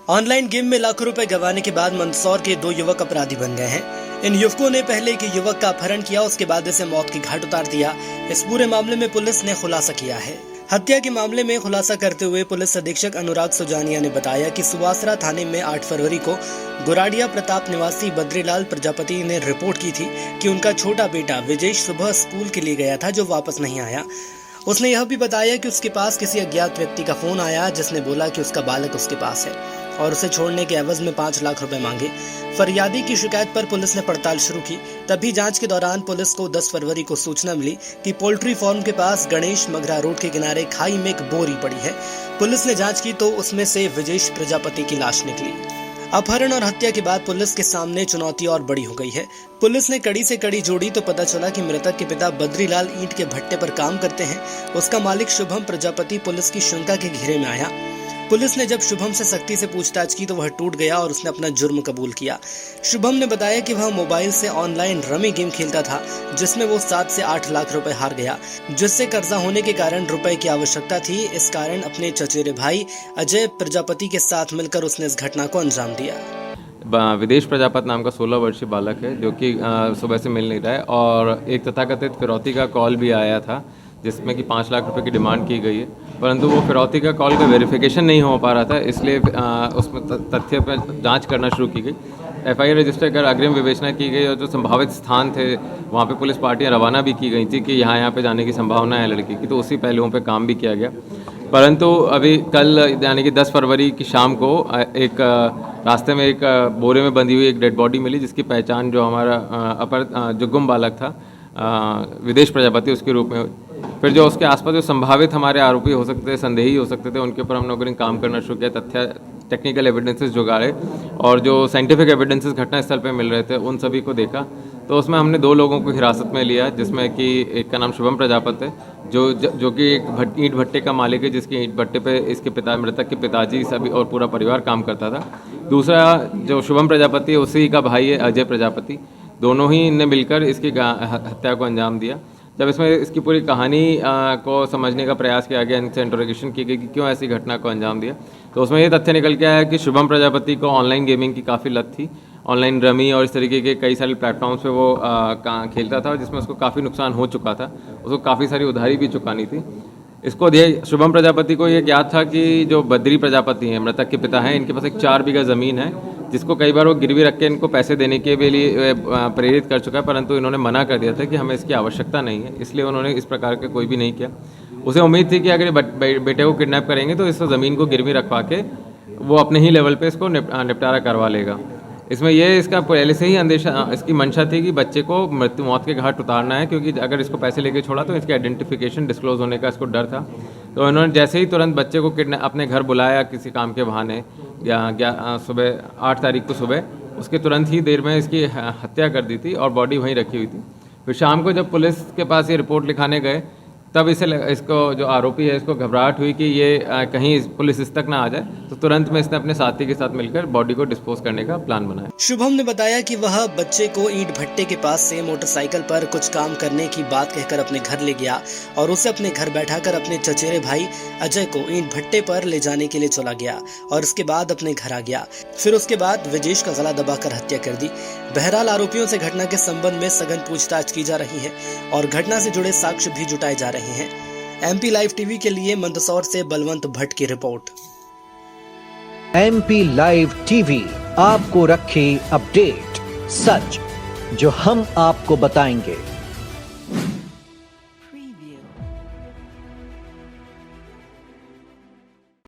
Online game में लाखों रुपए गंवाने के बाद मंदसौर के 2 युवक अपराधी बन गए हैं। इन युवकों ने पहले एक युवक का अपहरण किया, उसके बाद इसे मौत की घाट उतार दिया। इस पूरे मामले में पुलिस ने खुलासा किया है। हत्या के मामले में खुलासा करते हुए पुलिस अधीक्षक अनुराग सुजानिया ने बताया कि सुवासरा थाने में 8 फरवरी को गुराडिया प्रताप निवासी बद्रीलाल प्रजापति ने रिपोर्ट की थी कि उनका छोटा बेटा विजेश सुबह स्कूल के लिए गया था, जो वापस नहीं आया। उसने यह भी बताया कि उसके पास किसी अज्ञात व्यक्ति का फोन आया, जिसने बोला कि उसका बालक उसके पास है और उसे छोड़ने के एवज में 5 लाख रुपए मांगे। फरियादी की शिकायत पर पुलिस ने पड़ताल शुरू की। तभी जांच के दौरान पुलिस को 10 फरवरी को सूचना मिली कि पोल्ट्री फार्म के पास गणेश मगरा रोड के किनारे खाई में एक बोरी पड़ी है। पुलिस ने जांच की तो उसमें से विजेश प्रजापति की लाश निकली। अपहरण और हत्या के बाद पुलिस के सामने चुनौती और बड़ी हो गई है। पुलिस ने कड़ी से कड़ी जोड़ी तो पता चला कि मृतक के पिता बद्रीलाल ईंट के भट्टे पर काम करते हैं। उसका मालिक शुभम प्रजापति पुलिस की शंका के घेरे में आया। पुलिस ने जब शुभम से सख्ती से पूछताछ की तो वह टूट गया और उसने अपना जुर्म कबूल किया। शुभम ने बताया कि वह मोबाइल से ऑनलाइन रमी गेम खेलता था, जिसमें वो 7 से 8 लाख रुपए हार गया, जिससे कर्जा होने के कारण रुपए की आवश्यकता थी। इस कारण अपने चचेरे भाई अजय प्रजापति के साथ मिलकर उसने इस घटना को अंजाम दिया। विदेश प्रजापति नाम का 16 वर्षीय बालक है, जो कि सुबह से मिल नहीं रहा है और एक तथाकथित फिरौती का कॉल भी आया था, जिसमें कि 5 लाख रुपए की डिमांड की गई है, परंतु वो फिरौती का कॉल का वेरिफिकेशन नहीं हो पा रहा था, इसलिए उसमें तथ्य पर जांच करना शुरू की गई। एफआईआर रजिस्टर कर अग्रिम विवेचना की गई और जो संभावित स्थान थे वहाँ पे पुलिस पार्टियाँ रवाना भी की गई थी कि यहाँ पे जाने की संभावना है लड़की की, तो उसी पहलुओं पे काम भी किया गया। परंतु अभी कल यानी कि 10 फरवरी की शाम को एक रास्ते में एक बोरे में बंधी हुई एक डेड बॉडी मिली, जिसकी पहचान जो हमारा जो गुम बालक था विदेश प्रजापति उसके रूप में। फिर जो उसके आसपास जो संभावित हमारे आरोपी हो सकते थे, संदेही हो सकते थे, उनके ऊपर हम लोगों ने काम करना शुरू किया। तथ्य टेक्निकल एविडेंसेस जुगाड़े और जो साइंटिफिक एविडेंसेस घटनास्थल पे मिल रहे थे उन सभी को देखा, तो उसमें हमने 2 लोगों को हिरासत में लिया, जिसमें कि एक का नाम शुभम प्रजापति है, जो कि एक ईंट भट्टे का मालिक है, जिसके ईंट भट्टे पे इसके पिता मृतक के पिताजी सभी और पूरा परिवार काम करता था। दूसरा जो शुभम प्रजापति है उसी का भाई है अजय प्रजापति। दोनों ही ने मिलकर इसकी हत्या को अंजाम दिया। जब इसमें इसकी पूरी कहानी को समझने का प्रयास किया गया, इनसे इंटरोगेशन की गई कि क्यों ऐसी घटना को अंजाम दिया, तो उसमें ये तथ्य निकल के आया कि शुभम प्रजापति को ऑनलाइन गेमिंग की काफ़ी लत थी। ऑनलाइन रमी और इस तरीके के कई सारे प्लेटफॉर्म्स पे वो खेलता था, जिसमें उसको काफ़ी नुकसान हो चुका था, उसको काफ़ी सारी उधारी भी चुकानी थी। इसको शुभम प्रजापति को ये ज्ञात था कि जो बद्री प्रजापति हैं, मृतक के पिता हैं, इनके पास एक 4 बीघा ज़मीन है, जिसको कई बार वो गिरवी रख के इनको पैसे देने के लिए प्रेरित कर चुका है, परंतु इन्होंने मना कर दिया था कि हमें इसकी आवश्यकता नहीं है, इसलिए उन्होंने इस प्रकार का कोई भी नहीं किया। उसे उम्मीद थी कि अगर बेटे को किडनैप करेंगे तो इस ज़मीन को गिरवी रखवा के वो अपने ही लेवल पे इसको निपटारा करवा लेगा। इसमें ये इसका पहले से ही अंदेशा, इसकी मंशा थी कि बच्चे को मौत के घाट उतारना है, क्योंकि अगर इसको पैसे लेके छोड़ा तो इसके आइडेंटिफिकेशन डिस्क्लोज होने का इसको डर था। तो इन्होंने जैसे ही तुरंत बच्चे को अपने घर बुलाया किसी काम के बहाने, या सुबह 8 तारीख को सुबह, उसके तुरंत ही देर में इसकी हत्या कर दी थी और बॉडी वहीं रखी हुई थी। फिर शाम को जब पुलिस के पास ये रिपोर्ट लिखाने गए, तब इसको जो आरोपी है इसको घबराहट हुई कि ये कहीं पुलिस इस तक ना आ जाए, तो तुरंत में इसने अपने साथी के साथ मिलकर बॉडी को डिस्पोज करने का प्लान बनाया। शुभम ने बताया कि वह बच्चे को ईंट भट्टे के पास से मोटरसाइकिल पर कुछ काम करने की बात कहकर अपने घर ले गया और उसे अपने घर बैठाकर अपने चचेरे भाई अजय को ईंट भट्टे पर ले जाने के लिए चला गया और उसके बाद अपने घर आ गया। फिर उसके बाद विजेश का गला दबाकर हत्या कर दी। बहरहाल आरोपियों से घटना के संबंध में सघन पूछताछ की जा रही है और घटना से जुड़े साक्ष्य भी जुटाए जा रहे हैं। MP लाइव टीवी के लिए मंदसौर से बलवंत भट्ट की रिपोर्ट। MP लाइव टीवी आपको रखे अपडेट, सच जो हम आपको बताएंगे।